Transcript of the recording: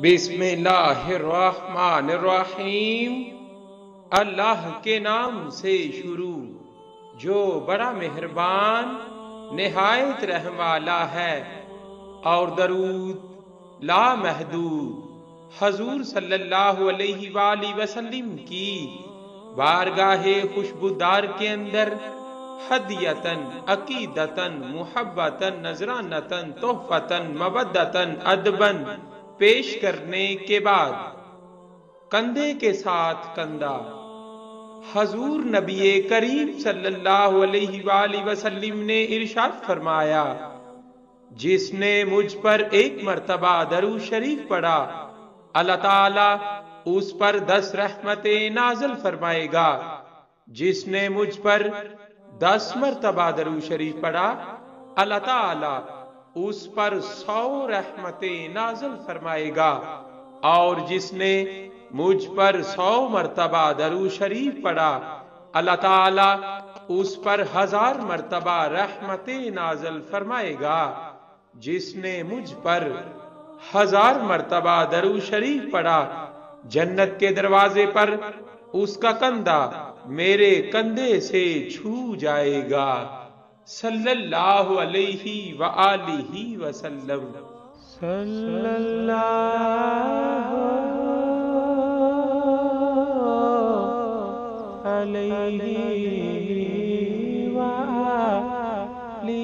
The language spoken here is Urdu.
بسم اللہ الرحمن الرحیم۔ اللہ کے نام سے شروع جو بڑا مہربان نہایت رحم والا ہے، اور درود لامحدود حضور صلی اللہ علیہ وآلہ وسلم کی بارگاہ خوشبودار کے اندر ہدیتاً عقیدتاً محبتاً نذرانتاً تحفتاً مودتاً ادباً پیش کرنے کے بعد کندھے کے ساتھ کندھا حضور نبی کریم صلی اللہ علیہ وآلہ وسلم نے ارشاد فرمایا، جس نے مجھ پر ایک مرتبہ درود شریف پڑھا اللہ تعالیٰ اس پر 10 رحمتیں نازل فرمائے گا۔ جس نے مجھ پر 10 مرتبہ درود شریف پڑھا اللہ تعالیٰ اس پر 100 رحمتیں نازل فرمائے گا، اور جس نے مجھ پر 100 مرتبہ درود شریف پڑھا اللہ تعالیٰ اس پر 1000 مرتبہ رحمتیں نازل فرمائے گا۔ جس نے مجھ پر 1000 مرتبہ درود شریف پڑھا جنت کے دروازے پر اس کا کندھا میرے کندھے سے چھو جائے گا، صلی اللہ علیہ وآلہ وسلم۔ صلی اللہ علیہ وآلہ